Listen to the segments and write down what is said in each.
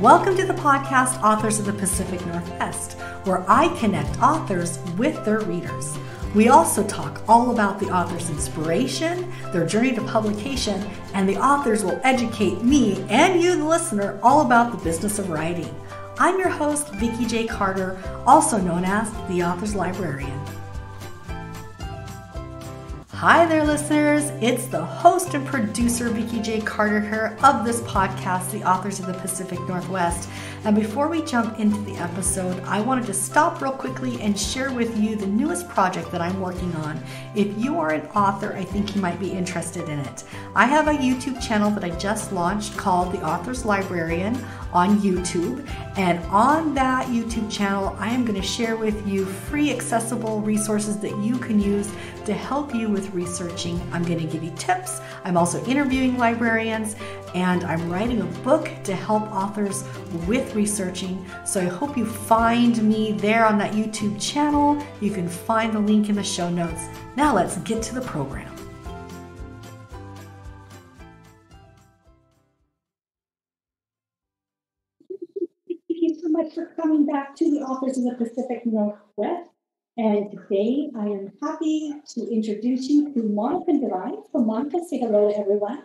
Welcome to the podcast Authors of the Pacific Northwest, where I connect authors with their readers. We also talk all about the author's inspiration, their journey to publication, and the authors will educate me and you, the listener, all about the business of writing. I'm your host, Vikki J. Carter, also known as the Author's Librarian. Hi there, listeners. It's the host and producer, Vikki J. Carter here of this podcast, The Authors of the Pacific Northwest. And before we jump into the episode, I wanted to stop real quickly and share with you the newest project that I'm working on. If you are an author, I think you might be interested in it. I have a YouTube channel that I just launched called The Author's Librarian on YouTube. And on that YouTube channel, I am going to share with you free accessible resources that you can use to help you with researching. I'm going to give you tips. I'm also interviewing librarians, and I'm writing a book to help authors with researching. So I hope you find me there on that YouTube channel. You can find the link in the show notes. Now let's get to the program. Thank you so much for coming back to the Authors of the Pacific Northwest. And today I am happy to introduce you to Monica and Devin. So Monica, say hello to everyone.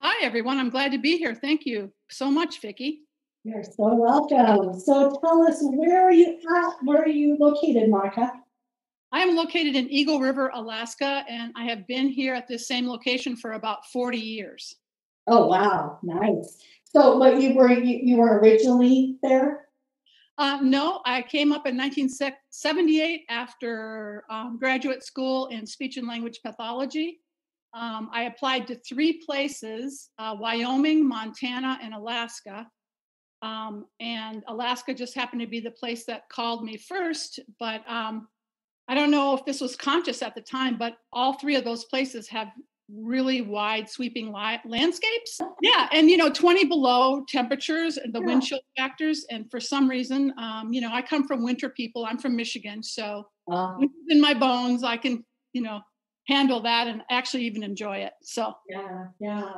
Hi, everyone. I'm glad to be here. Thank you so much, Vikki. You're so welcome. So tell us, where are you at? Where are you located, Monica? I am located in Eagle River, Alaska, and I have been here at this same location for about 40 years. Oh, wow. Nice. So what you were originally there? No, I came up in 1978 after graduate school in speech and language pathology. I applied to 3 places, Wyoming, Montana, and Alaska. And Alaska just happened to be the place that called me first. But I don't know if this was conscious at the time, but all 3 of those places have really wide sweeping landscapes. Yeah. And, 20 below temperatures and the wind chill factors. And for some reason, I come from winter people. I'm from Michigan. So in my bones, I can, handle that and actually even enjoy it. So. Yeah.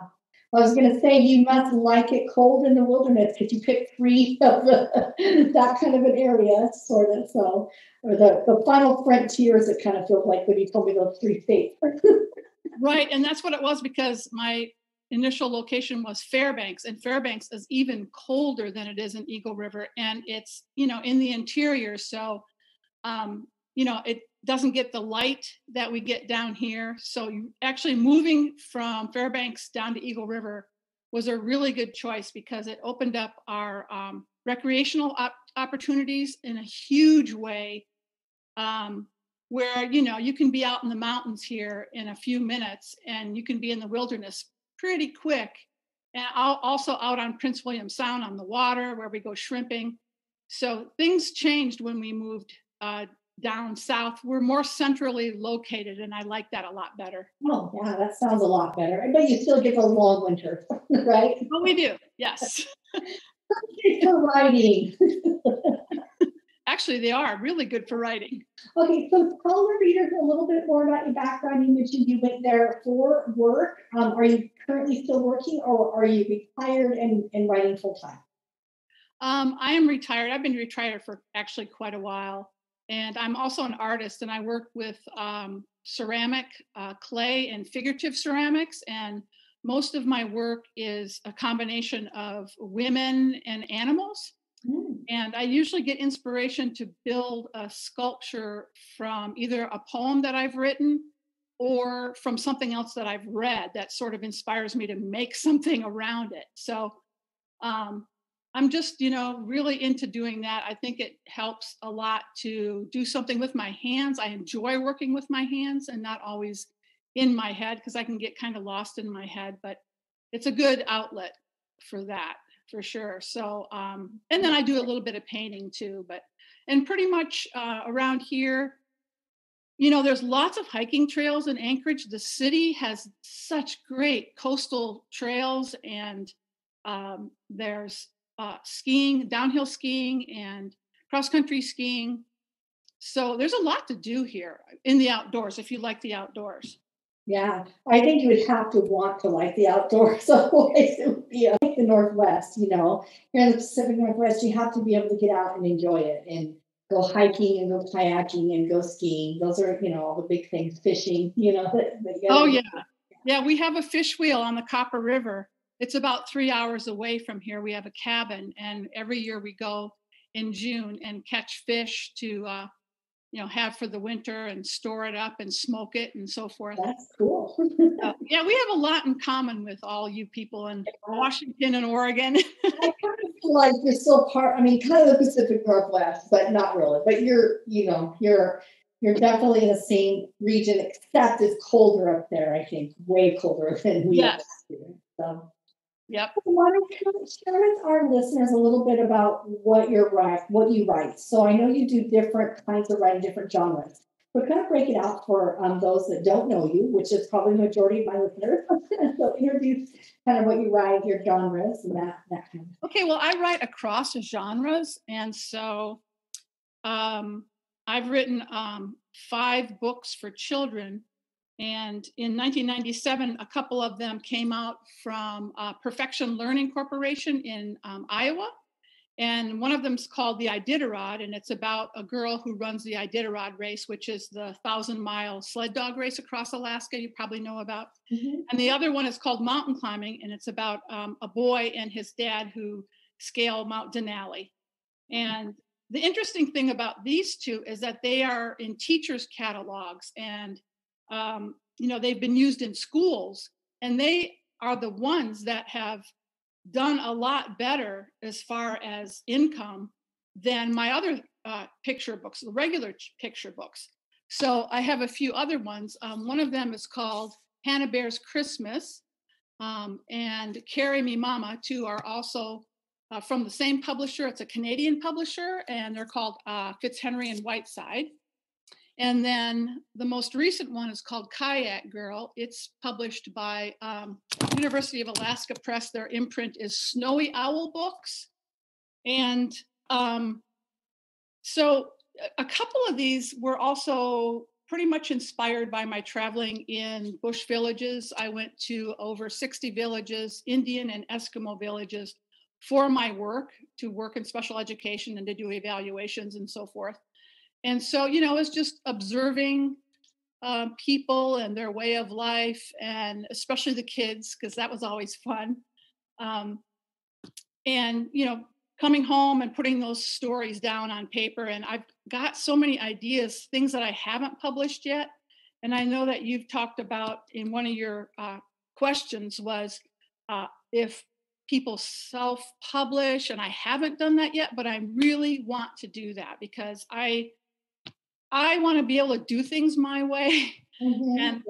I was going to say, you must like it cold in the wilderness because you picked 3 of that kind of an area, sort of. So, or the final frontiers, it kind of feels like when you told me those 3 states. Right. And that's what it was, because my initial location was Fairbanks, and Fairbanks is even colder than it is in Eagle River. And it's, in the interior. So, it doesn't get the light that we get down here. So actually moving from Fairbanks down to Eagle River was a really good choice, because it opened up our recreational opportunities in a huge way. Where, you can be out in the mountains here in a few minutes, and you can be in the wilderness pretty quick. And also out on Prince William Sound on the water where we go shrimping. So things changed when we moved down south. We're more centrally located, and I like that a lot better. Oh, yeah, that sounds a lot better. But you still get the long winter, right? Oh, we do, yes. Perfect for writing. Actually, they are really good for writing. Okay, so tell the readers a little bit more about your background. You mentioned you went there for work. Are you currently still working, or are you retired and writing full time? I am retired. I've been retired for actually quite a while. And I'm also an artist, and I work with ceramic, clay, and figurative ceramics. And most of my work is a combination of women and animals. And I usually get inspiration to build a sculpture from either a poem that I've written or from something else that I've read that sort of inspires me to make something around it. So I'm just, really into doing that. I think it helps a lot to do something with my hands. I enjoy working with my hands and not always in my head, because I can get kind of lost in my head, but it's a good outlet for that. For sure. So, and then I do a little bit of painting too, and pretty much around here, there's lots of hiking trails in Anchorage. The city has such great coastal trails, and there's skiing, downhill skiing, and cross-country skiing. So there's a lot to do here in the outdoors, if you like the outdoors. Yeah, I think you would have to want to like the outdoors, otherwise it would be a the Northwest, you know, here in the Pacific Northwest, you have to be able to get out and enjoy it and go hiking and go kayaking and go skiing. Those are, you know, all the big things, fishing, you know. Oh, yeah. Yeah, we have a fish wheel on the Copper River. It's about 3 hours away from here. We have a cabin, and every year we go in June and catch fish to, have for the winter and store it up and smoke it and so forth. That's cool. Yeah, we have a lot in common with all you people in Washington and Oregon. I kind of feel like you're still kind of the Pacific Northwest, but not really. But you're definitely in the same region, except it's colder up there, I think, way colder than we are here. So. Yep. Why don't you share with our listeners a little bit about what you write? So I know you do different kinds of writing, different genres. But kind of break it out for those that don't know you, which is probably the majority of my listeners. So introduce kind of what you write, your genres, and that kind of. Okay, well, I write across genres, and so I've written 5 books for children. And in 1997, a couple of them came out from Perfection Learning Corporation in Iowa. And one of them is called The Iditarod, and it's about a girl who runs the Iditarod race, which is the 1,000-mile sled dog race across Alaska, you probably know about. Mm-hmm. And the other one is called Mountain Climbing, and it's about a boy and his dad who scale Mount Denali. And the interesting thing about these 2 is that they are in teachers' catalogs, and they've been used in schools, and they are the ones that have done a lot better as far as income than my other picture books, the regular picture books. So I have a few other ones. One of them is called Hannah Bear's Christmas, and Carry Me Mama, 2 are also from the same publisher. It's a Canadian publisher, and they're called Fitzhenry and Whiteside. And then the most recent one is called Kayak Girl. It's published by University of Alaska Press. Their imprint is Snowy Owl Books. And so a couple of these were also pretty much inspired by my traveling in bush villages. I went to over 60 villages, Indian and Eskimo villages, for my work, to work in special education and to do evaluations and so forth. And so, it's just observing people and their way of life, and especially the kids, because that was always fun. And, coming home and putting those stories down on paper. And I've got so many ideas, things that I haven't published yet. And I know that you've talked about in one of your questions was if people self-publish, and I haven't done that yet, but I really want to do that because I want to be able to do things my way. Mm-hmm. And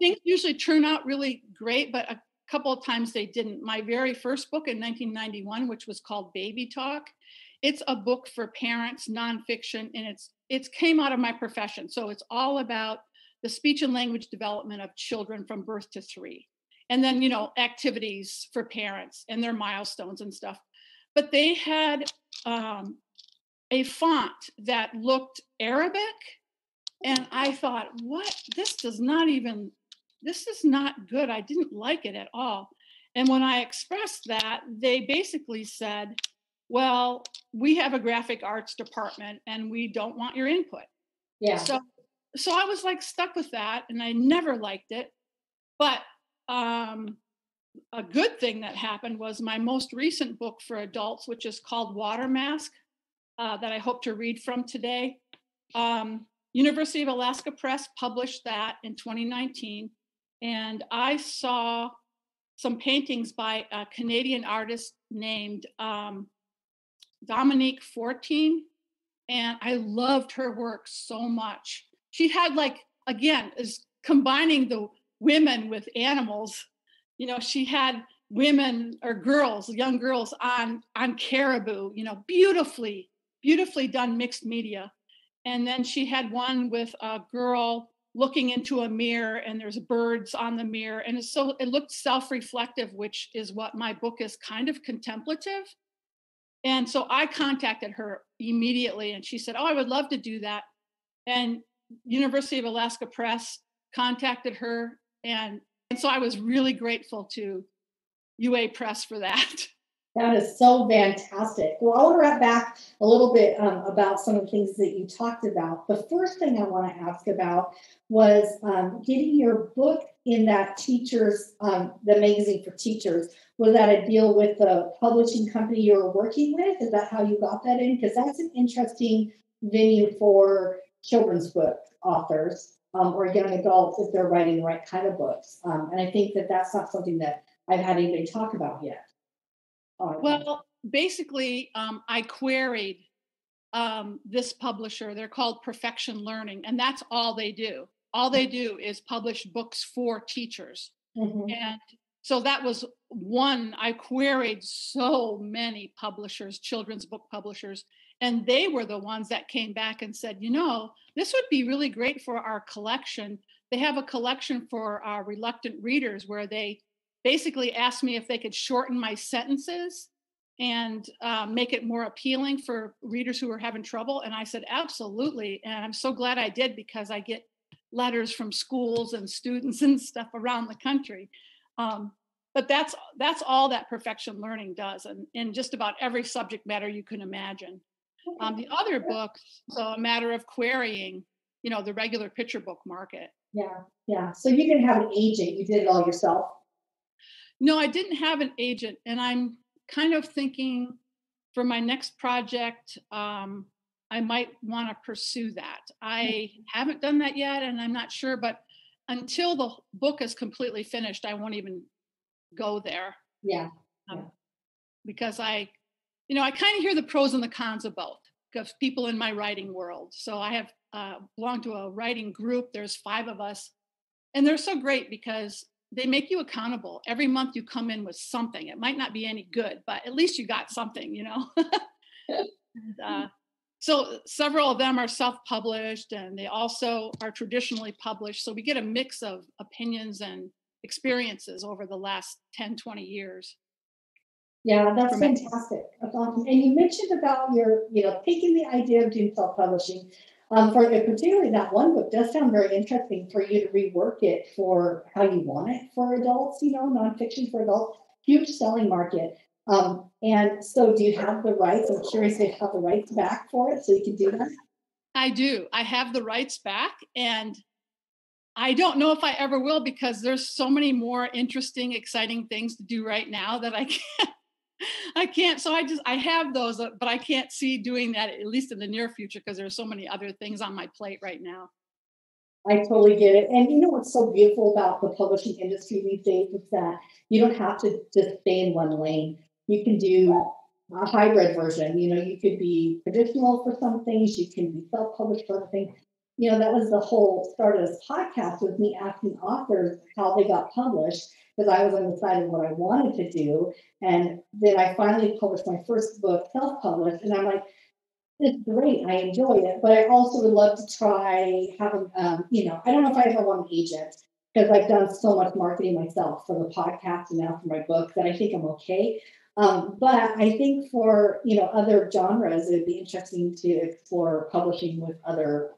things usually turn out really great, but a couple of times they didn't. My very first book in 1991, which was called Baby Talk, it's a book for parents, nonfiction, and it's came out of my profession. So it's all about the speech and language development of children from birth to 3. And then, activities for parents and their milestones and stuff. But they had a font that looked Arabic. And I thought, this is not good. I didn't like it at all. And when I expressed that, they basically said, well, we have a graphic arts department and we don't want your input. Yeah. So I was like stuck with that, and I never liked it. But a good thing that happened was my most recent book for adults, which is called Water Mask, that I hope to read from today. University of Alaska Press published that in 2019. And I saw some paintings by a Canadian artist named Dominique Fortin. And I loved her work so much. She had is combining the women with animals. She had women or girls, young girls on caribou, beautifully done mixed media. And then she had one with a girl looking into a mirror, and there's birds on the mirror. And it looked self-reflective, which is what my book is, kind of contemplative. And so I contacted her immediately, and she said, I would love to do that. And University of Alaska Press contacted her. And so I was really grateful to UA Press for that. That is so fantastic. Well, I want to wrap back a little bit about some of the things that you talked about. The first thing I want to ask about was getting your book in that teachers, the magazine for teachers. Was that a deal with the publishing company you were working with? Is that how you got that in? Because that's an interesting venue for children's book authors or young adults if they're writing the right kind of books. And I think that that's not something that I've had anybody talk about yet. Well, basically, I queried this publisher. They're called Perfection Learning, and that's all they do. All they do is publish books for teachers. Mm-hmm. And so that was one. I queried so many publishers, children's book publishers, and they were the ones that came back and said, this would be really great for our collection. They have a collection for reluctant readers where they basically asked me if they could shorten my sentences and make it more appealing for readers who are having trouble. And I said, absolutely. And I'm so glad I did, because I get letters from schools and students and stuff around the country. But that's all that Perfection Learning does, and in just about every subject matter you can imagine. The other books, so a matter of querying, the regular picture book market. Yeah. So you didn't have an agent; you did it all yourself. No, I didn't have an agent, and I'm kind of thinking for my next project, I might want to pursue that. I haven't done that yet, and I'm not sure, but until the book is completely finished, I won't even go there. Yeah. Because I kind of hear the pros and the cons of both, because people in my writing world. So I have belonged to a writing group. There's 5 of us, and they're so great because they make you accountable. Every month you come in with something. It might not be any good, but at least you got something, And, so several of them are self-published, and they also are traditionally published. So we get a mix of opinions and experiences over the last 10, 20 years. Yeah, that's fantastic. That's awesome. And you mentioned about your, taking the idea of doing self-publishing. Particularly that one book does sound very interesting for you to rework it for how you want it for adults, nonfiction for adults, huge selling market. And so do you have the rights? I'm curious if you have the rights back for it so you can do that. I do. I have the rights back, and I don't know if I ever will, because there's so many more interesting, exciting things to do right now that I can't. So I have those, but I can't see doing that, at least in the near future, because there's so many other things on my plate right now. I totally get it. And what's so beautiful about the publishing industry these days is that you don't have to just stay in one lane. You can do a hybrid version. You could be traditional for some things. You can be self-published for other things. That was the whole start of this podcast, with me asking authors how they got published, because I was undecided what I wanted to do. And then I finally published my first book, self-published, and I'm like, it's great. I enjoy it, but I also would love to try having, I don't know if I ever want an agent, because I've done so much marketing myself for the podcast and now for my book that I think I'm okay. But I think for, other genres, it'd be interesting to explore publishing with other,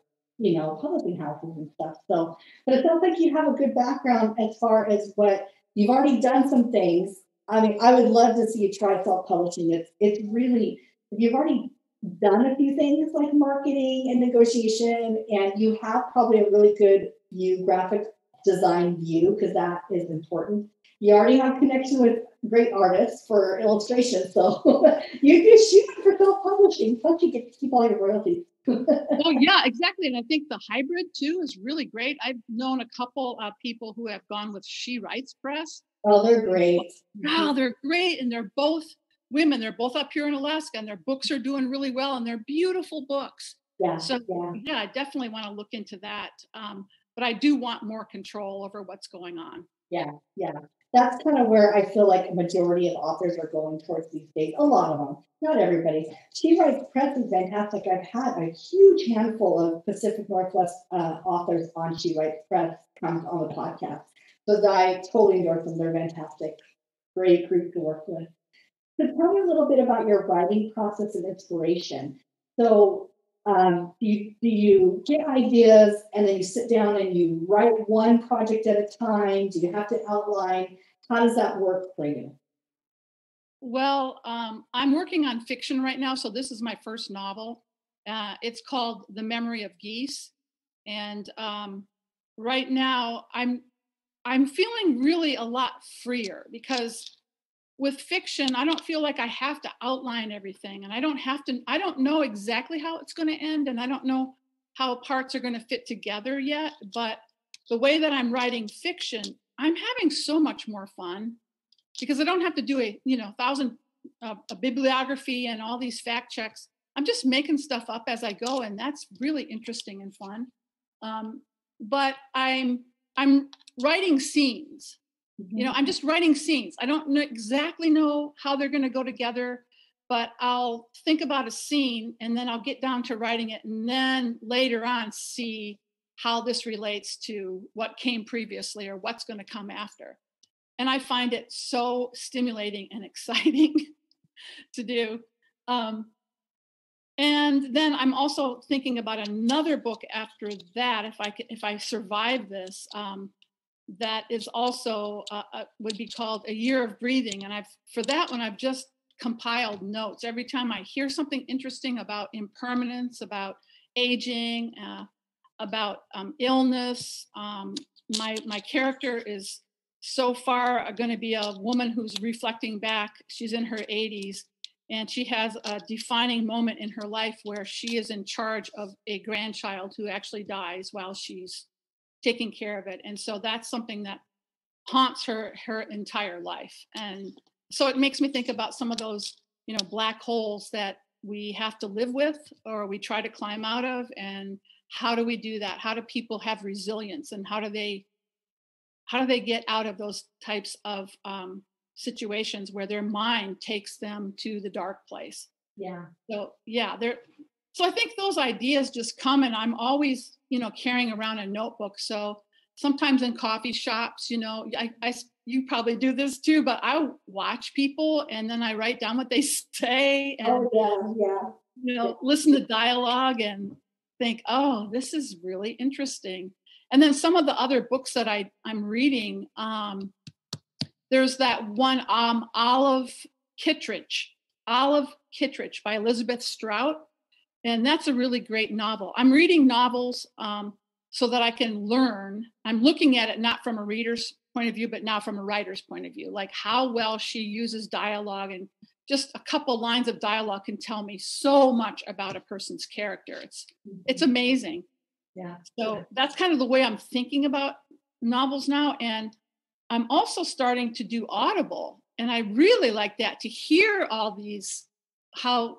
publishing houses and stuff. So, but it sounds like you have a good background as far as what you've already done some things. I mean, I would love to see you try self-publishing. It's really, if you've already done a few things like marketing and negotiation, and you have probably a really good graphic design view, because that is important. You already have connection with great artists for illustration, so you can shoot for self-publishing. Plus, you get to keep all your royalties. Oh yeah, exactly. And I think the hybrid too is really great. I've known a couple of people who have gone with She Writes Press. Oh, they're great. Wow, they're great, and they're both women. They're both up here in Alaska, and their books are doing really well, and they're beautiful books. Yeah. So yeah, I definitely want to look into that. But I do want more control over what's going on. Yeah. That's kind of where I feel like a majority of authors are going towards these days. A lot of them, not everybody. She Writes Press is fantastic. I've had a huge handful of Pacific Northwest authors on She Writes Press come on the podcast. So I totally endorse them. They're fantastic. Great group to work with. So tell me a little bit about your writing process and inspiration. So do you get ideas and then you sit down and you write one project at a time? Do you have to outline? How does that work for you? Well, I'm working on fiction right now, so this is my first novel. It's called The Memory of Geese, and right now I'm feeling really a lot freer because with fiction, I don't feel like I have to outline everything, and I don't know exactly how it's going to end, and I don't know how parts are going to fit together yet. But the way that I'm writing fiction, I'm having so much more fun because I don't have to do a bibliography and all these fact checks. I'm just making stuff up as I go, and that's really interesting and fun. But I'm writing scenes. I'm just writing scenes. I don't exactly know how they're going to go together, but I'll think about a scene and then I'll get down to writing it, and then later on see how this relates to what came previously or what's going to come after. And I find it so stimulating and exciting to do. And then I'm also thinking about another book after that, if I survive this, that is also would be called A Year of Breathing. And for that one, I've just compiled notes. Every time I hear something interesting about impermanence, about aging, about illness, my character is so far going to be a woman who's reflecting back. She's in her 80s, and she has a defining moment in her life where she is in charge of a grandchild who actually dies while she's taking care of it. And so that's something that haunts her entire life. And so it makes me think about some of those, black holes that we have to live with or we try to climb out of. And how do we do that? How do people have resilience, and how do they get out of those types of situations where their mind takes them to the dark place? Yeah. So so I think those ideas just come, and I'm always, carrying around a notebook. So sometimes in coffee shops, you probably do this too, but I watch people and then I write down what they say and listen to dialogue and think, oh, this is really interesting. And then some of the other books that I'm reading, there's that one, Olive Kittredge by Elizabeth Strout. And that's a really great novel. I'm reading novels so that I can learn. I'm looking at it not from a reader's point of view, but now from a writer's point of view, like how well she uses dialogue. And just a couple lines of dialogue can tell me so much about a person's character. It's amazing. Yeah. So that's kind of the way I'm thinking about novels now. And I'm also starting to do Audible. And I really like that, to hear all these, how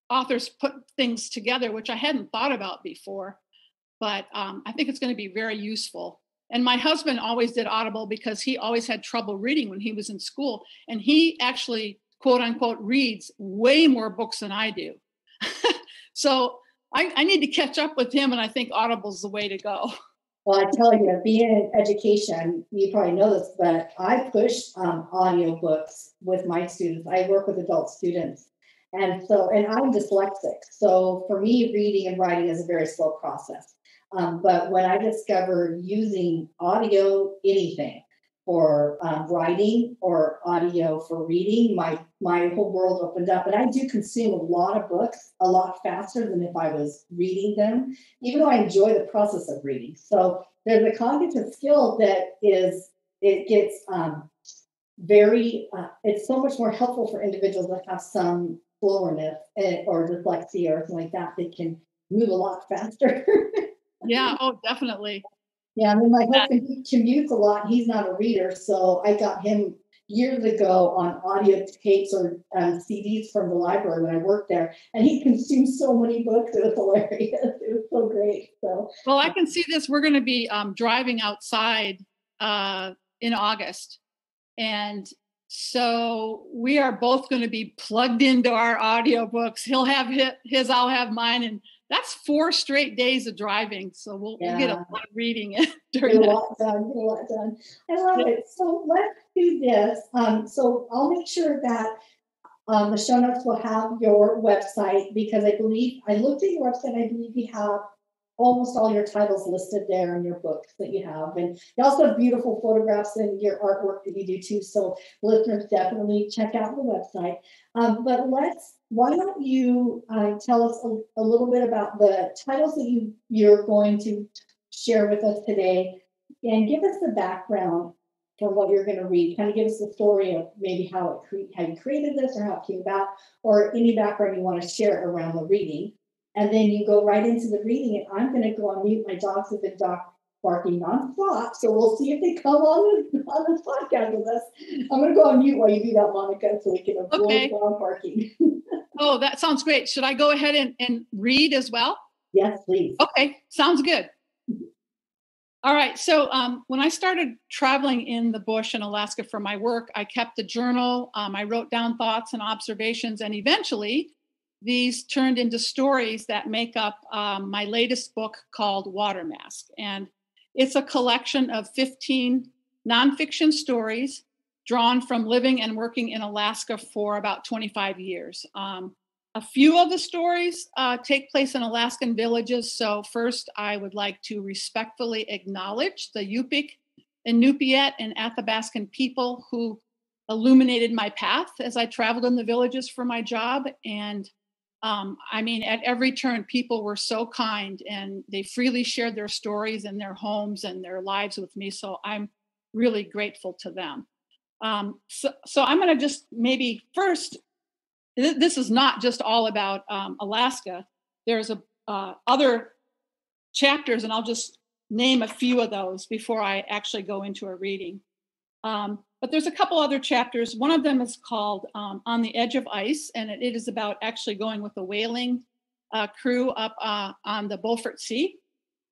authors put things together, which I hadn't thought about before. But I think it's going to be very useful. And my husband always did Audible because he always had trouble reading when he was in school. And he actually, quote unquote, reads way more books than I do. So I need to catch up with him. And I think Audible's the way to go. Well, I tell you, being in education, you probably know this, but I push audiobooks with my students. I work with adult students. And I'm dyslexic. So for me, reading and writing is a very slow process. But when I discovered using audio, anything for writing or audio for reading, my whole world opened up. And I do consume a lot of books a lot faster than if I was reading them, even though I enjoy the process of reading. So there's a cognitive skill that gets it's so much more helpful for individuals that have some slowness or dyslexia or something like that. They can move a lot faster. Yeah. Oh, definitely. Yeah. I mean, my husband, he commutes a lot. He's not a reader. So I got him years ago on audio tapes or CDs from the library when I worked there. And he consumed so many books. It was hilarious. It was so great. So, well, I can see this. We're going to be driving outside in August. And so we are both going to be plugged into our audiobooks. He'll have his, I'll have mine. And that's 4 straight days of driving. So we'll get a lot of reading during that. Get a lot done. I love it. So let's do this. So I'll make sure that the show notes will have your website, because I looked at your website. I believe you have almost all your titles listed there in your book that you have. And you also have beautiful photographs and your artwork that you do too. So listeners, definitely check out the website. But why don't you tell us a little bit about the titles that you're going to share with us today, and give us the background for what you're going to read. Kind of give us the story of maybe how you created this, or how it came about, or any background you want to share around the reading. And then you go right into the reading, and I'm going to go on mute. My dogs have been barking nonstop, so we'll see if they come on this podcast with us. I'm going to go on mute while you do that, Monica, so we can avoid dog barking. Oh, that sounds great. Should I go ahead and read as well? Yes, please. Okay, sounds good. All right. So when I started traveling in the bush in Alaska for my work, I kept a journal. I wrote down thoughts and observations, and eventually these turned into stories that make up my latest book called Water Mask. And it's a collection of 15 nonfiction stories drawn from living and working in Alaska for about 25 years. A few of the stories take place in Alaskan villages. So first, I would like to respectfully acknowledge the Yupik and Nupiat and Athabaskan people who illuminated my path as I traveled in the villages for my job. And I mean, at every turn, people were so kind, and they freely shared their stories and their homes and their lives with me. So I'm really grateful to them. So I'm going to just maybe first, this is not just all about Alaska. There's other chapters, and I'll just name a few of those before I actually go into a reading. But there's a couple other chapters. One of them is called On the Edge of Ice, and it is about actually going with a whaling crew up on the Beaufort Sea.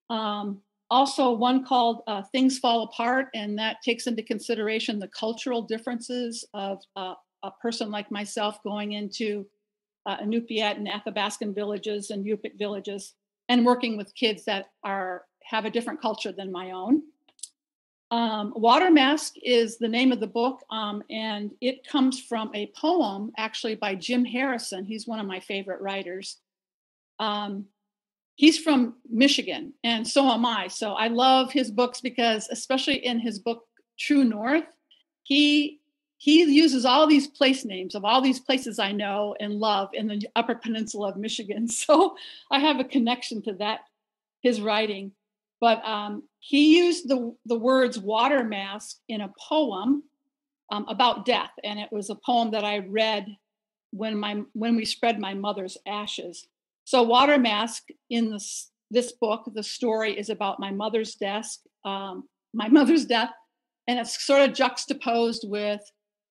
Also one called Things Fall Apart, and that takes into consideration the cultural differences of a person like myself going into Inupiat and Athabaskan villages and Yupik villages, and working with kids that have a different culture than my own. Water Mask is the name of the book, and it comes from a poem actually by Jim Harrison. He's one of my favorite writers. He's from Michigan, and so am I. So I love his books because, especially in his book True North, he uses all these place names of all these places I know and love in the Upper Peninsula of Michigan. So I have a connection to that, his writing. But he used the words water mask in a poem about death. And it was a poem that I read when we spread my mother's ashes. So water mask in this book, the story is about my mother's death, and it's sort of juxtaposed with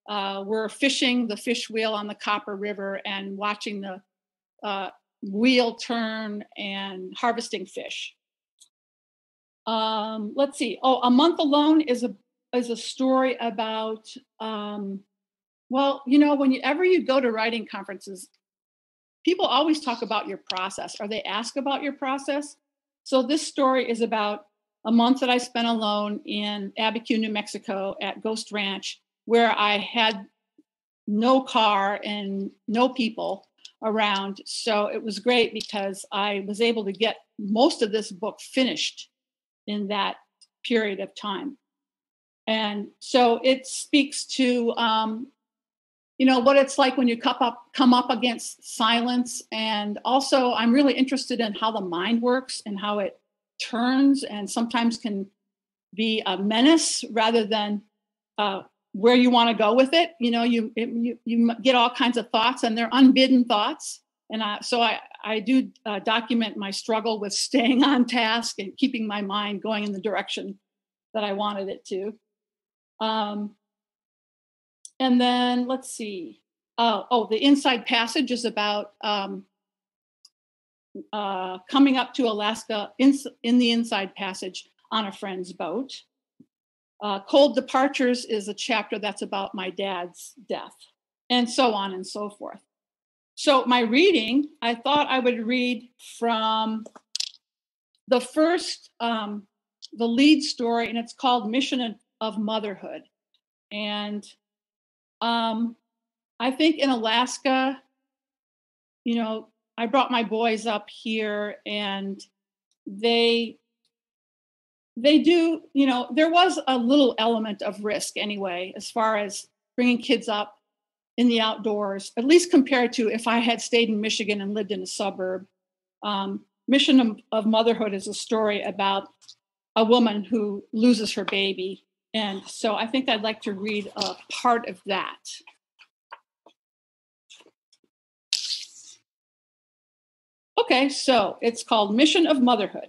we're fishing the fish wheel on the Copper River and watching the wheel turn and harvesting fish. Let's see. Oh, A Month Alone is a story about, well, whenever you go to writing conferences, people always talk about your process, or they ask about your process. So this story is about a month that I spent alone in Abiquiu, New Mexico at Ghost Ranch, where I had no car and no people around. So it was great because I was able to get most of this book finished in that period of time. And so it speaks to, what it's like when you come up against silence. And also I'm really interested in how the mind works and how it turns and sometimes can be a menace rather than where you want to go with it. You get all kinds of thoughts, and they're unbidden thoughts. And so I do document my struggle with staying on task and keeping my mind going in the direction that I wanted it to. And then let's see. The Inside Passage is about coming up to Alaska in the Inside Passage on a friend's boat. Cold Departures is a chapter that's about my dad's death, and so on and so forth. So my reading, I thought I would read from the first, the lead story, and it's called Mission of Motherhood. And I think in Alaska, I brought my boys up here, and they do, there was a little element of risk anyway, as far as bringing kids up in the outdoors, at least compared to if I had stayed in Michigan and lived in a suburb. Mission of Motherhood is a story about a woman who loses her baby. And so I think I'd like to read a part of that. Okay, so it's called Mission of Motherhood.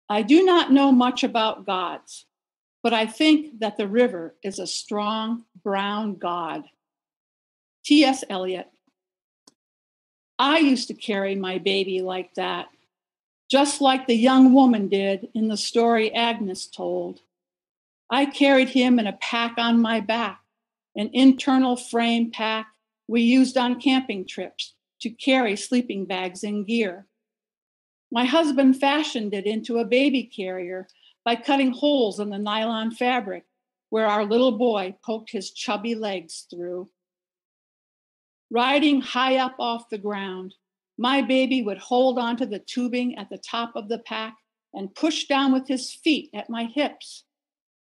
I do not know much about gods, but I think that the river is a strong brown god. T.S. Eliot. I used to carry my baby like that, just like the young woman did in the story Agnes told. I carried him in a pack on my back, an internal frame pack we used on camping trips to carry sleeping bags and gear. My husband fashioned it into a baby carrier by cutting holes in the nylon fabric where our little boy poked his chubby legs through. Riding high up off the ground, my baby would hold onto the tubing at the top of the pack and push down with his feet at my hips.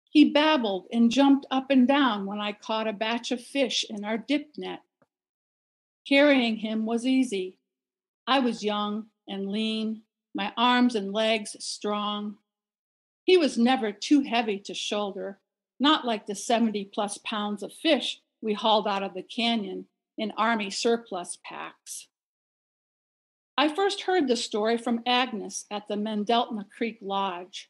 He babbled and jumped up and down when I caught a batch of fish in our dip net. Carrying him was easy. I was young and lean, my arms and legs strong. He was never too heavy to shoulder, not like the 70+ pounds of fish we hauled out of the canyon in Army surplus packs. I first heard the story from Agnes at the Mendeltna Creek Lodge,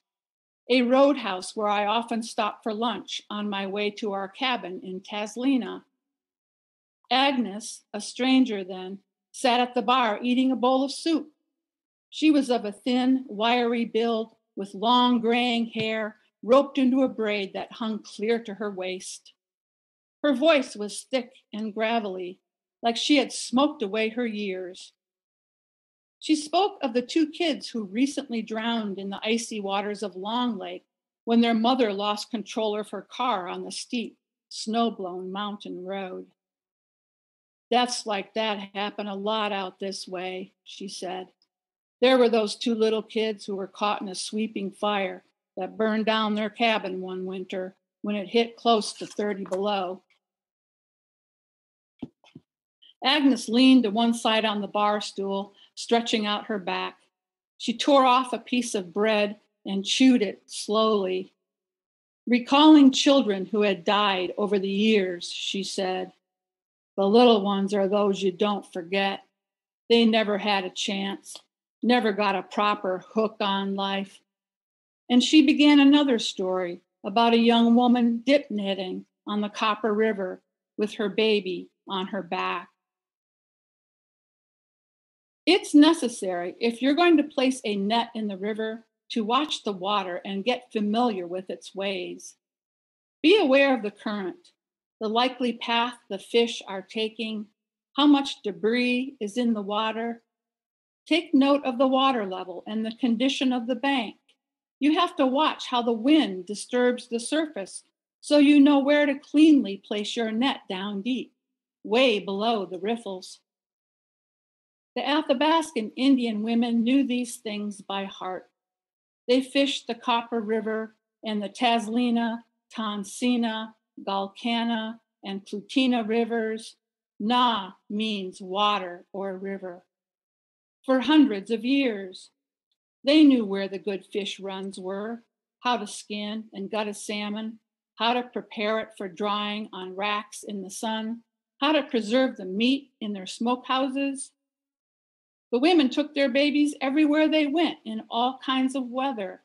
a roadhouse where I often stopped for lunch on my way to our cabin in Taslina. Agnes, a stranger then, sat at the bar eating a bowl of soup. She was of a thin, wiry build with long graying hair roped into a braid that hung clear to her waist. Her voice was thick and gravelly, like she had smoked away her years. She spoke of the 2 kids who recently drowned in the icy waters of Long Lake when their mother lost control of her car on the steep, snow-blown mountain road. Deaths like that happen a lot out this way, she said. There were those 2 little kids who were caught in a sweeping fire that burned down their cabin one winter when it hit close to 30 below. Agnes leaned to one side on the bar stool, stretching out her back. She tore off a piece of bread and chewed it slowly. Recalling children who had died over the years, she said, "The little ones are those you don't forget. They never had a chance, never got a proper hook on life." And she began another story about a young woman dip netting on the Copper River with her baby on her back. It's necessary, if you're going to place a net in the river, to watch the water and get familiar with its ways. Be aware of the current, the likely path the fish are taking, how much debris is in the water. Take note of the water level and the condition of the bank. You have to watch how the wind disturbs the surface so you know where to cleanly place your net down deep, way below the riffles. The Athabascan Indian women knew these things by heart. They fished the Copper River and the Taslina, Tonsina, Galcana, and Plutina rivers. Na means water or river. For hundreds of years, they knew where the good fish runs were, how to skin and gut a salmon, how to prepare it for drying on racks in the sun, how to preserve the meat in their smokehouses. The women took their babies everywhere they went in all kinds of weather.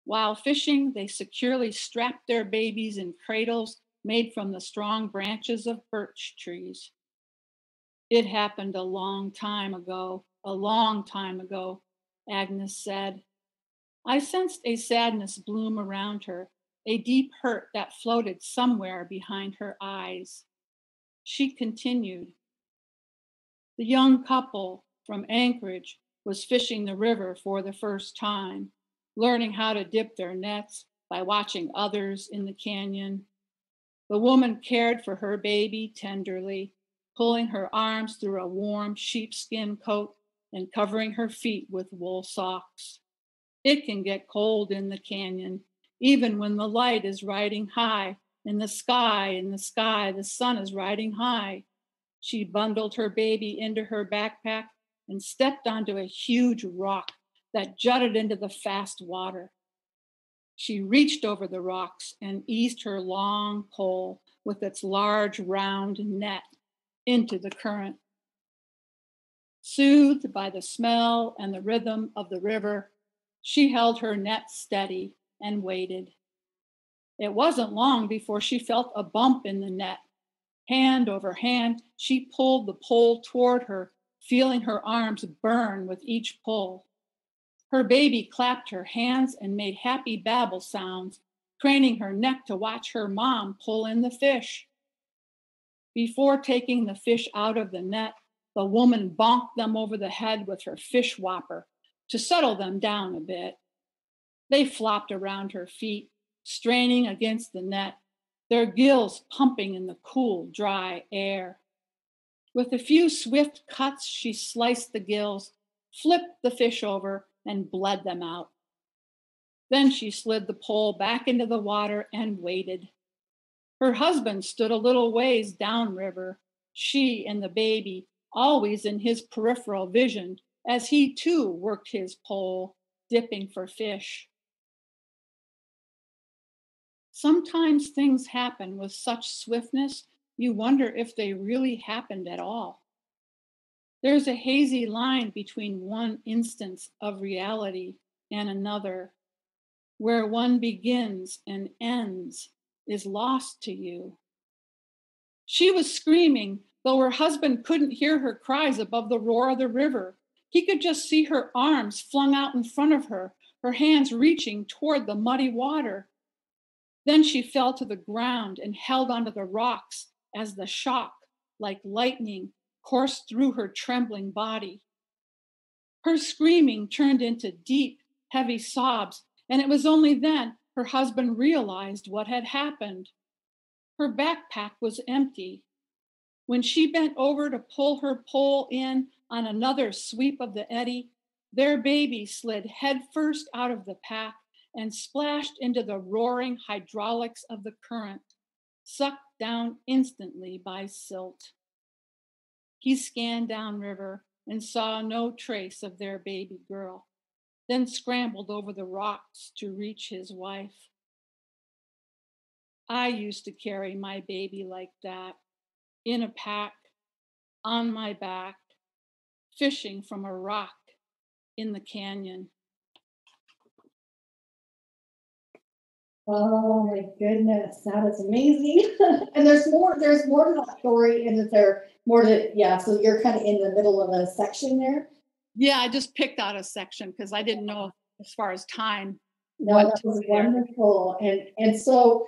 While fishing, they securely strapped their babies in cradles made from the strong branches of birch trees. It happened a long time ago, Agnes said. I sensed a sadness bloom around her, a deep hurt that floated somewhere behind her eyes. She continued. The young couple from Anchorage was fishing the river for the first time, learning how to dip their nets by watching others in the canyon. The woman cared for her baby tenderly, pulling her arms through a warm sheepskin coat and covering her feet with wool socks. It can get cold in the canyon, even when the light is riding high. In the sky, the sun is riding high. She bundled her baby into her backpack and stepped onto a huge rock that jutted into the fast water. She reached over the rocks and eased her long pole with its large round net into the current. Soothed by the smell and the rhythm of the river, she held her net steady and waited. It wasn't long before she felt a bump in the net. Hand over hand, she pulled the pole toward her, feeling her arms burn with each pull. Her baby clapped her hands and made happy babble sounds, craning her neck to watch her mom pull in the fish. Before taking the fish out of the net, the woman bonked them over the head with her fish whopper to settle them down a bit. They flopped around her feet, straining against the net, their gills pumping in the cool, dry air. With a few swift cuts, she sliced the gills, flipped the fish over, and bled them out. Then she slid the pole back into the water and waited. Her husband stood a little ways downriver, she and the baby always in his peripheral vision as he too worked his pole, dipping for fish. Sometimes things happen with such swiftness, you wonder if they really happened at all. There's a hazy line between one instance of reality and another. Where one begins and ends is lost to you. She was screaming, though her husband couldn't hear her cries above the roar of the river. He could just see her arms flung out in front of her, her hands reaching toward the muddy water. Then she fell to the ground and held onto the rocks as the shock, like lightning, coursed through her trembling body. Her screaming turned into deep, heavy sobs, and it was only then her husband realized what had happened. Her backpack was empty. When she bent over to pull her pole in on another sweep of the eddy, their baby slid headfirst out of the pack and splashed into the roaring hydraulics of the current, sucked down instantly by silt. He scanned downriver and saw no trace of their baby girl, then scrambled over the rocks to reach his wife. I used to carry my baby like that, in a pack, on my back, fishing from a rock in the canyon. Oh my goodness, that is amazing. And there's more to that story, and is there more to, yeah, so you're kind of in the middle of a section there? Yeah, I just picked out a section because I didn't know as far as time. No, that was wonderful. And so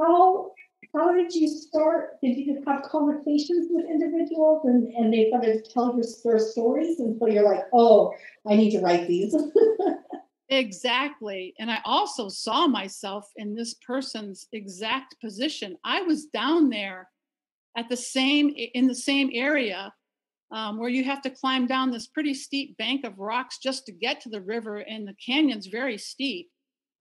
how did you start? Did you just have conversations with individuals and they started to tell their stories? And so you're like, oh, I need to write these. Exactly. And I also saw myself in this person's exact position. I was down there in the same area where you have to climb down this pretty steep bank of rocks just to get to the river, and the canyon's very steep.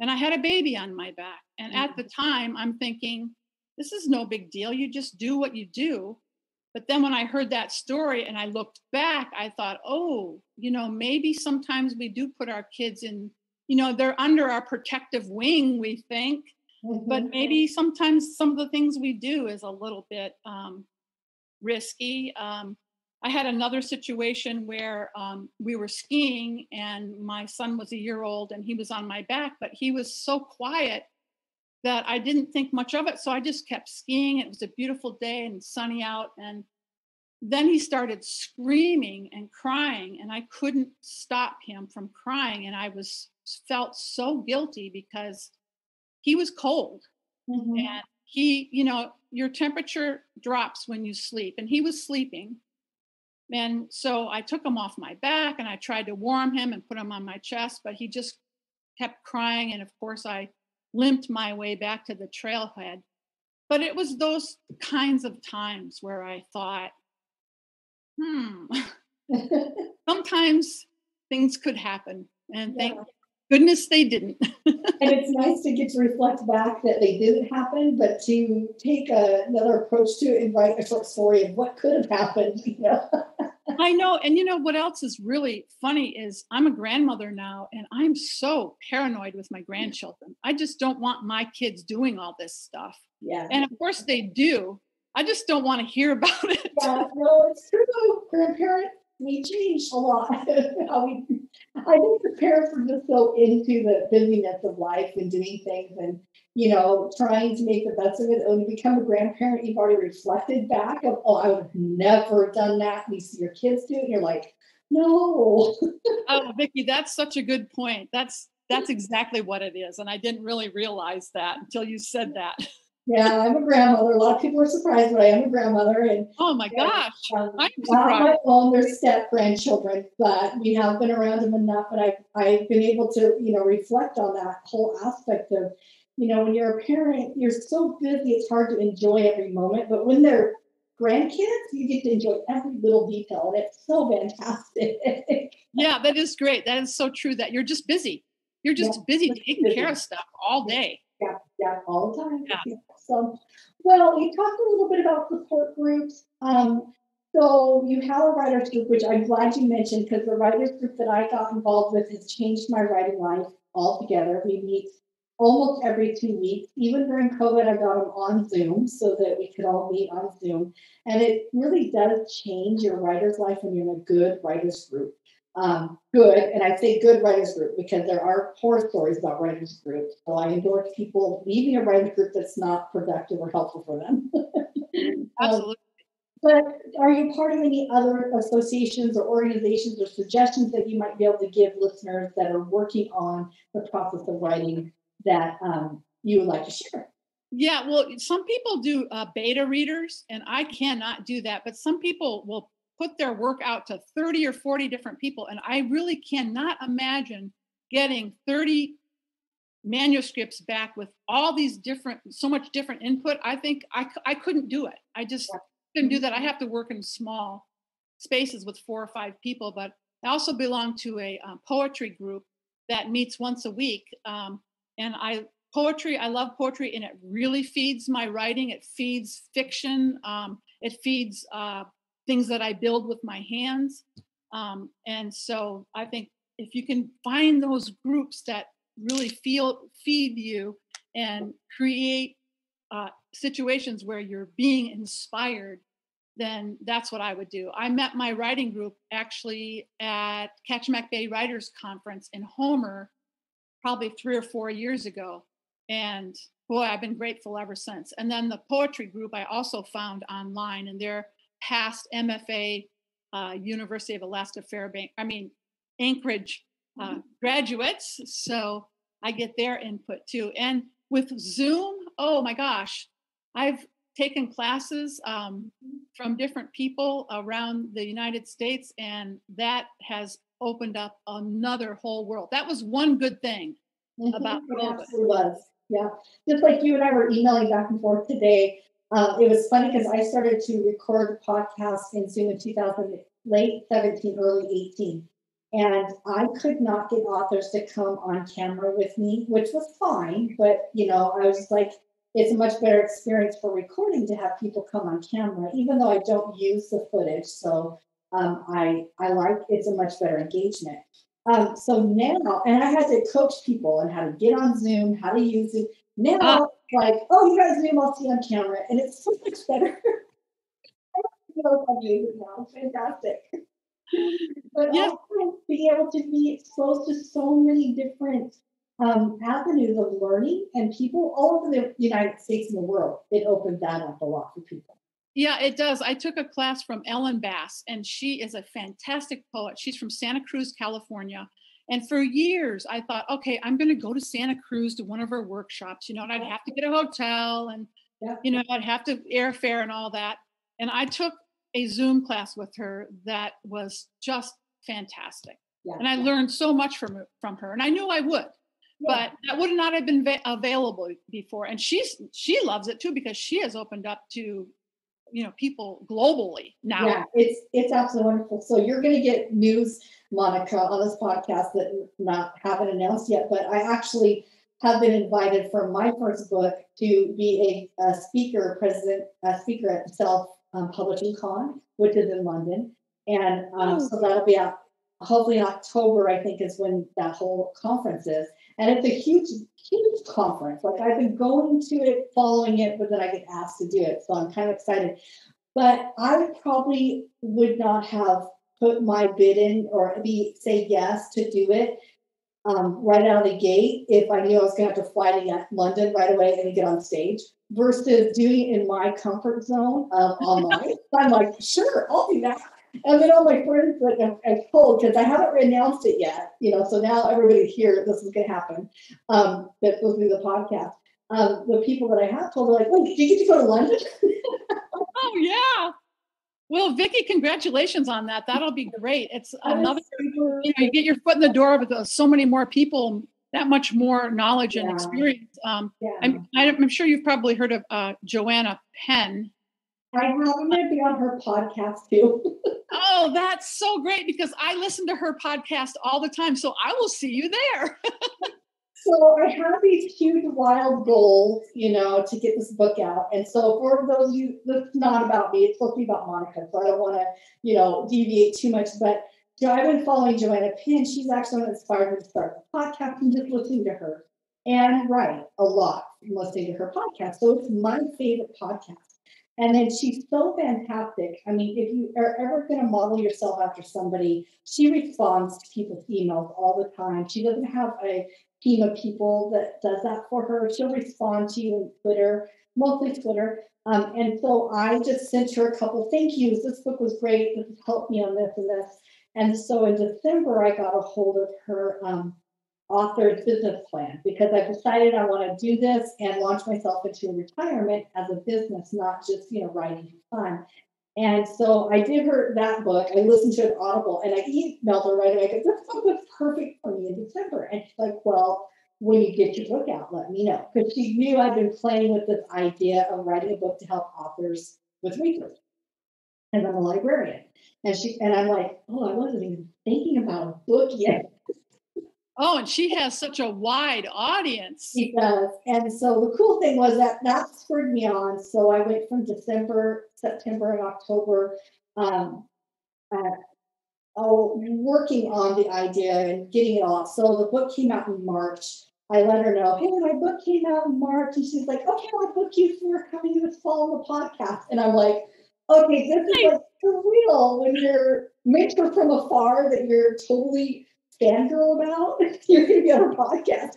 And I had a baby on my back. And at the time, I'm thinking, this is no big deal. You just do what you do. But then when I heard that story and I looked back, I thought, oh, maybe sometimes we do put our kids in, they're under our protective wing, we think. Mm-hmm. But maybe sometimes some of the things we do is a little bit risky. I had another situation where we were skiing and my son was a year old and he was on my back, but he was so quiet that I didn't think much of it. So I just kept skiing. It was a beautiful day and sunny out. And then he started screaming and crying, and I couldn't stop him from crying. And I felt so guilty because he was cold. Mm-hmm. And he, your temperature drops when you sleep, and he was sleeping. And so I took him off my back and I tried to warm him and put him on my chest, but he just kept crying. And of course I limped my way back to the trailhead. But it was those kinds of times where I thought, sometimes things could happen, and thank goodness they didn't. And it's nice to get to reflect back that they didn't happen, but to take another approach to it and write a short story of what could have happened. I know. And you know what else is really funny is I'm a grandmother now, and I'm so paranoid with my grandchildren. I just don't want my kids doing all this stuff. Yeah. And of course they do. I just don't want to hear about it. Yeah, no, it's true. Grandparents, we change a lot. I think the parents are just so into the busyness of life and doing things and, trying to make the best of it. When you become a grandparent, you've already reflected back of, oh, I would have never done that. And you see your kids do it, and you're like, no. Oh, Vicki, that's such a good point. That's exactly what it is. And I didn't really realize that until you said that. Yeah, I'm a grandmother. A lot of people are surprised, but I am a grandmother. And oh my gosh, I'm not surprised. my own, they're step grandchildren, but we have been around them enough, and I've been able to, reflect on that whole aspect of, when you're a parent, you're so busy, it's hard to enjoy every moment. But when they're grandkids, you get to enjoy every little detail, and it's so fantastic. Yeah, that is great. That is so true. That you're just busy. You're just busy taking care of stuff all day. Yeah, all the time. Yeah. So, well, you talked a little bit about support groups. So you have a writers group, which I'm glad you mentioned, because the writers group that I got involved with has changed my writing life altogether. We meet almost every 2 weeks. Even during COVID, I got them on Zoom so that we could all meet on Zoom. And it really does change your writer's life when you're in a good writers group. Good, and I say good writers group because there are horror stories about writers groups. So I endorse people leaving a writers group that's not productive or helpful for them. Absolutely. But are you part of any other associations or organizations or suggestions that you might be able to give listeners that are working on the process of writing that you would like to share? Yeah, well, some people do beta readers, and I cannot do that. But some people will put their work out to 30 or 40 different people. And I really cannot imagine getting 30 manuscripts back with all these so much different input. I think I couldn't do it. I just couldn't do that. I have to work in small spaces with 4 or 5 people, but I also belong to a poetry group that meets once a week. And I love poetry, and it really feeds my writing. It feeds fiction. It feeds things that I build with my hands. And so I think if you can find those groups that really feed you and create situations where you're being inspired, then that's what I would do. I met my writing group actually at Kachemak Bay Writers Conference in Homer, probably 3 or 4 years ago. And boy, I've been grateful ever since. And then the poetry group I also found online, and they're past MFA University of Alaska Anchorage graduates. So I get their input too. And with Zoom, oh my gosh, I've taken classes from different people around the United States, and that has opened up another whole world. That was one good thing about COVID. It was. Yeah. Just like you and I were emailing back and forth today. It was funny because I started to record the podcast in Zoom in late 17, early 18. And I could not get authors to come on camera with me, which was fine. But, I was like, it's a much better experience for recording to have people come on camera, even though I don't use the footage. So I like it's a much better engagement. So now, and I had to coach people on how to get on Zoom, how to use it. Now, like, oh, you guys Zoom, I'll see on camera. And it's so much better. I don't know if I'm using it now. Fantastic. But also being able to be exposed to so many different avenues of learning and people all over the United States and the world. It opened that up a lot for people. Yeah, it does. I took a class from Ellen Bass, and she is a fantastic poet. She's from Santa Cruz, California. And for years, I thought, okay, I'm going to go to Santa Cruz to one of her workshops, and I'd have to get a hotel and, I'd have to airfare and all that. And I took a Zoom class with her that was just fantastic. Yeah. And I learned so much from her, and I knew I would. But that would not have been available before. And she loves it too, because she has opened up to people globally now. Yeah, it's absolutely wonderful. So you're going to get news, Monica, on this podcast that haven't announced yet, but I actually have been invited for my first book to be a speaker at SELFPUBCON, which is in London. And so that'll be out hopefully in October, I think, is when that whole conference is. And it's a huge, huge conference. Like I've been going to it, following it, but then I get asked to do it. So I'm kind of excited. But I probably would not have put my bid in or say yes to do it right out of the gate if I knew I was going to have to fly to London right away and get on stage versus doing it in my comfort zone online. I'm like, sure, I'll do that. And then all my friends that I told, because I haven't announced it yet, so now everybody's here, this is going to happen. That's supposed to be the podcast. The people that I have told are like, wait, did you get to go to London? Oh, yeah. Well, Vikki, congratulations on that. That'll be great. It's another, you get your foot in the door with so many more people, that much more knowledge and experience. I'm sure you've probably heard of Joanna Penn. I have. I'm going to be on her podcast too. Oh, that's so great because I listen to her podcast all the time. So I will see you there. So I have these huge, wild goals, to get this book out. And so for those of you, that's not about me. It's supposed to be about Monica. So I don't want to, deviate too much. But I've been following Joanna Penn. She's actually inspired me to start the podcast and just listening to her and write a lot from listening to her podcast. So it's my favorite podcast. And then she's so fantastic. I mean, if you are ever going to model yourself after somebody, she responds to people's emails all the time. She doesn't have a team of people that does that for her. She'll respond to you in Twitter, mostly Twitter. And so I just sent her a couple of thank yous. This book was great. This has helped me on this and this. And so in December, I got a hold of her author's business plan because I've decided I want to do this and launch myself into retirement as a business, not just, writing for fun. And so I did that book. I listened to it Audible and I emailed her right away. I go, this book was perfect for me in December. And she's like, well, when you get your book out, let me know. Because she knew I'd been playing with this idea of writing a book to help authors with research. And I'm a librarian. And I'm like, oh, I wasn't even thinking about a book yet. Oh, and she has such a wide audience. She does. And so the cool thing was that spurred me on. So I went from December, September, and October working on the idea and getting it off. So the book came out in March. I let her know, hey, my book came out in March. And she's like, okay, I'll book you for coming this fall on the podcast. And I'm like, okay, this is like for real when you're mentor from afar that you're totally fangirl about, you're going to be on a podcast.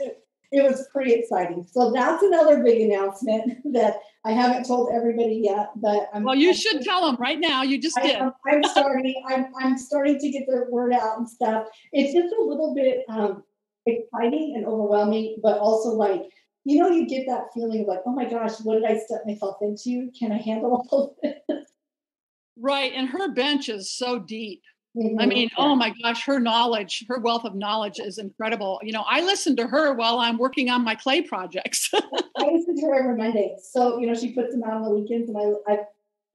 It was pretty exciting. So that's another big announcement that I haven't told everybody yet, but you should tell them right now. You just did. I'm starting to get the word out and stuff. It's just a little bit exciting and overwhelming, but also like, you get that feeling of like, oh my gosh, what did I step myself into? Can I handle all of this? Right. And her bench is so deep. Mm-hmm. I mean, oh my gosh, her wealth of knowledge is incredible. I listen to her while I'm working on my clay projects. I listen to her every Monday. So, she puts them out on the weekends and I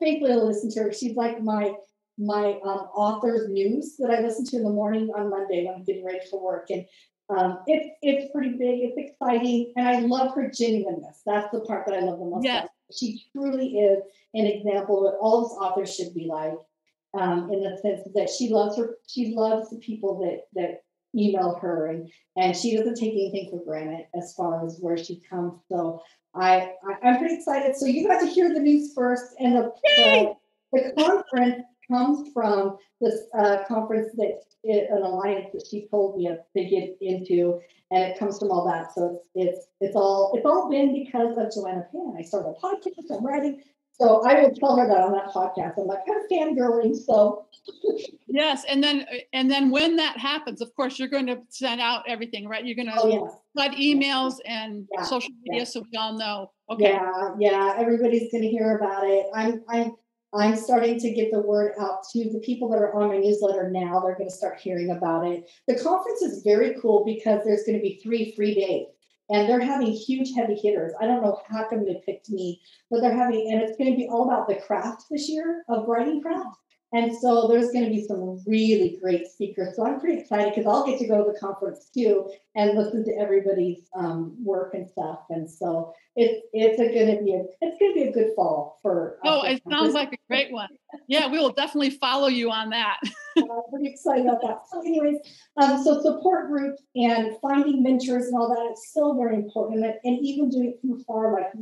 faithfully listen to her. She's like my author's news that I listen to in the morning on Monday when I'm getting ready for work. And it's pretty big. It's exciting. And I love her genuineness. That's the part that I love the most. Yes. She truly is an example of what all those authors should be like. In the sense that she loves the people that email her and she doesn't take anything for granted as far as where she comes. So I'm pretty excited. So you got to hear the news first, and the conference comes from this conference that an alliance that she told me to get into, and it comes from all that. So it's all been because of Joanna Penn. I started a podcast. I'm writing. So I will tell her that on that podcast. I'm like, I'm fangirling, so. Yes, and then when that happens, of course, you're going to send out everything, right? You're going to flood emails and social media, so we all know. Okay. Yeah. Everybody's going to hear about it. I'm starting to get the word out to the people that are on my newsletter now. They're going to start hearing about it. The conference is very cool because there's going to be 3 free days. and they're having huge heavy hitters. I don't know how come they picked me, but they're having, and it's going to be all about the craft this year of writing craft. And so there's going to be some really great speakers. So I'm pretty excited because I'll get to go to the conference too and listen to everybody's work and stuff. And so it's going to be a good fall for. Oh, it sounds like a great one. Yeah, we will definitely follow you on that. I'm pretty excited about that. So anyways, so support groups and finding mentors and all that is so very important. And even doing it from afar, like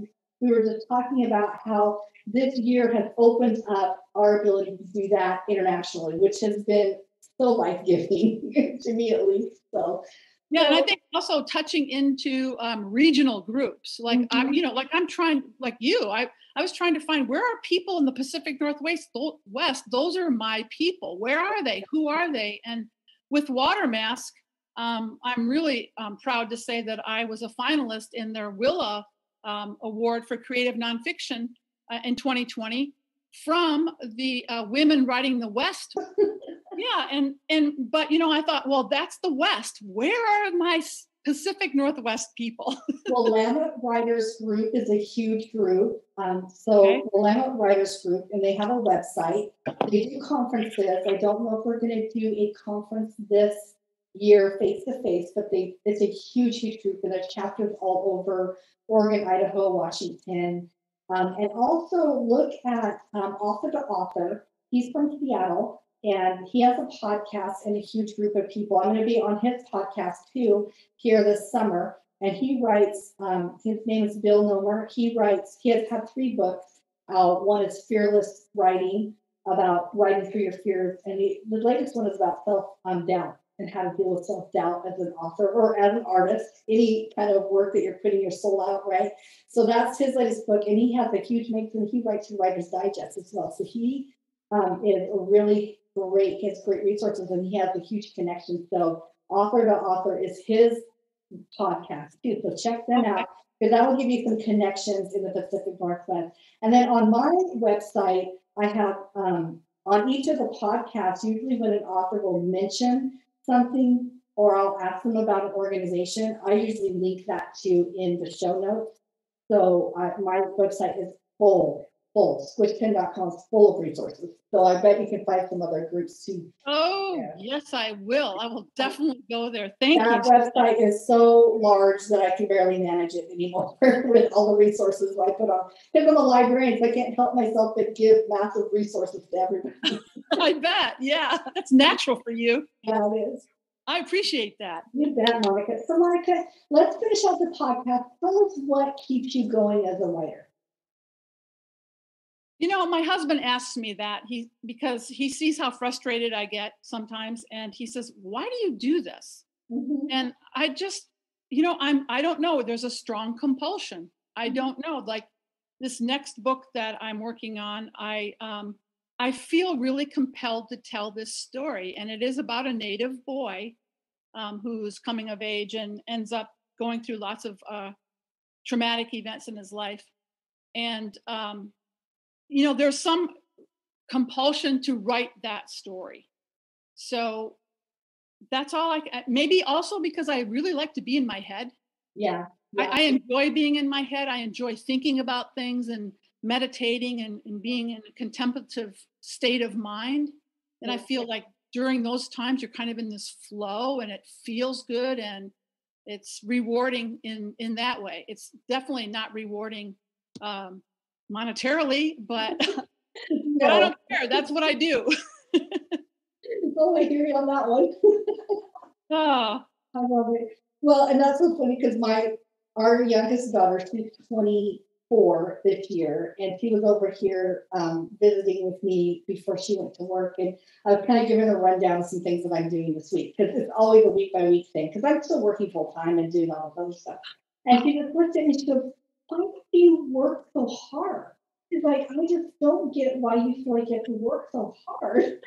we were just talking about how this year has opened up our ability to do that internationally, which has been so life-giving to me at least. So yeah, and I think also touching into regional groups, like I'm trying, like you, I was trying to find where are people in the Pacific Northwest. Those are my people. Where are they? Who are they? And with Watermask, I'm really proud to say that I was a finalist in their Willa Award for Creative Nonfiction in 2020 from the Women Writing the West. Yeah, but I thought, well, that's the West. Where are my Pacific Northwest people? Well, Willamette Writers Group is a huge group. Okay. Willamette Writers Group, and they have a website. They do conferences. I don't know if we're going to do a conference this year face to face, but it's a huge, huge group, and there's chapters all over Oregon, Idaho, Washington. And also look at Author to Author. He's from Seattle, and he has a podcast and a huge group of people. I'm going to be on his podcast too here this summer. And he writes, his name is Bill Nomer. He has had 3 books. One is Fearless Writing, about writing through your fears. And the latest one is about self-doubt and how to deal with self-doubt as an author or as an artist, any kind of work that you're putting your soul out, right? So that's his latest book. And he has a huge mix, and he writes for Writer's Digest as well. So he is a really great, he has great resources, and he has a huge connection. So Author to Author is his podcast too. So check them out, because that will give you some connections in the Pacific Northwest. And then on my website, I have on each of the podcasts, usually when an author will mention something or I'll ask them about an organization, I usually link that to in the show notes. So my website is full. Squishpin.com is full of resources. So I bet you can find some other groups too. Oh, yes, I will. I will definitely go there. Thank you. That website is so large that I can barely manage it anymore with all the resources I put on. Because I'm a librarian, so I can't help myself but give massive resources to everybody. I bet. Yeah, that's natural for you. Yeah, it is. I appreciate that. You bet, Monica. So, Monica, let's finish out the podcast. Tell us what keeps you going as a writer. My husband asks me that because he sees how frustrated I get sometimes. And he says, why do you do this? Mm-hmm. And I just, I don't know. There's a strong compulsion. I don't know. Like this next book that I'm working on, I feel really compelled to tell this story. And it is about a Native boy who's coming of age and ends up going through lots of traumatic events in his life. And, there's some compulsion to write that story. So that's all maybe also because I really like to be in my head. Yeah. I enjoy being in my head. I enjoy thinking about things and meditating and being in a contemplative state of mind. And I feel like during those times, you're kind of in this flow and it feels good and it's rewarding in that way. It's definitely not rewarding monetarily, but, but I don't care. That's what I do. Oh, I hear you on that one. Oh. I love it. Well, and that's so funny because our youngest daughter, she's 24 this year, and she was over here visiting with me before she went to work, and I was kind of giving her a rundown of some things that I'm doing this week, because it's always a week-by-week thing, because I'm still working full-time and doing all of those stuff. And she just looked at me and she goes, why do you work so hard? She's like, I just don't get why you feel like you have to work so hard.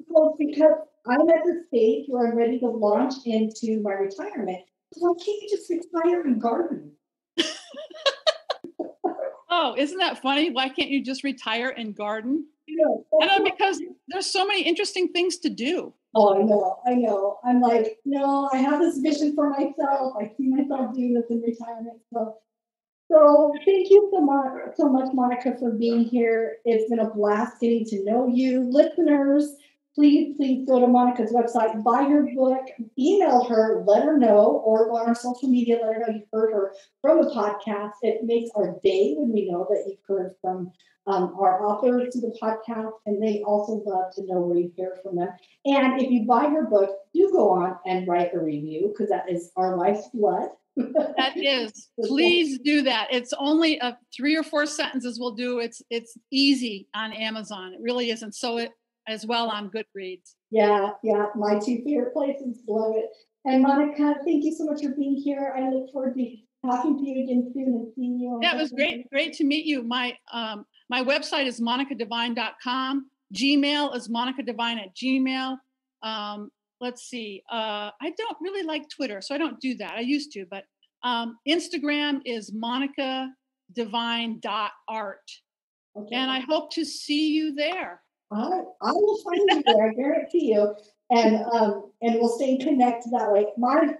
Well, because I'm at the stage where I'm ready to launch into my retirement. So why can't you just retire and garden? Oh, isn't that funny? Why can't you just retire and garden? Yeah, because there's so many interesting things to do. Oh, I know. I'm like, no, I have this vision for myself. I see myself doing this in retirement. So thank you so much, Monica, for being here. It's been a blast getting to know you. Listeners, please go to Monica's website, buy her book, email her, let her know, or go on our social media, let her know you've heard her from the podcast. It makes our day when we know that you've heard from our authors to the podcast, and they also love to know where you hear from them. And if you buy her book, do go on and write a review, because that is our life's blood. That is. Please do that. It's only 3 or 4 sentences we'll do. It's easy on Amazon. It really isn't. So as well on Goodreads. Yeah. My 2 favorite places. Love it. And Monica, thank you so much for being here. I look forward to talking to you again soon and seeing you. Yeah, it was great to meet you. My website is monicadevine.com. Gmail is monicadevine@gmail. Let's see. I don't really like Twitter, so I don't do that. I used to, but Instagram is monicadevine.art. Okay. And I hope to see you there. All right. I will find you there, I guarantee you. And we'll stay connected that way.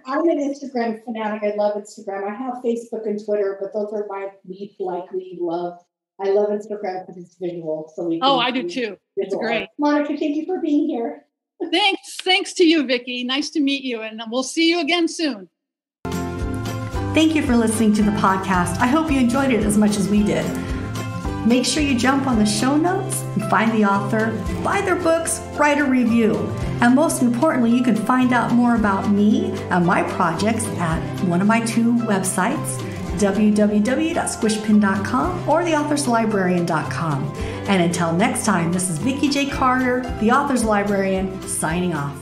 I'm an Instagram fanatic. I love Instagram. I have Facebook and Twitter, but those are my least likely love. I love Instagram because it's visual. So I do too. It's great. Monica, thank you for being here. Thanks to you, Vikki. Nice to meet you, and we'll see you again soon. Thank you for listening to the podcast. I hope you enjoyed it as much as we did. Make sure you jump on the show notes and find the author, buy their books, write a review. And most importantly, you can find out more about me and my projects at one of my 2 websites, www.squishpin.com or theauthorslibrarian.com. And until next time, this is Vikki J. Carter, the Author's Librarian, signing off.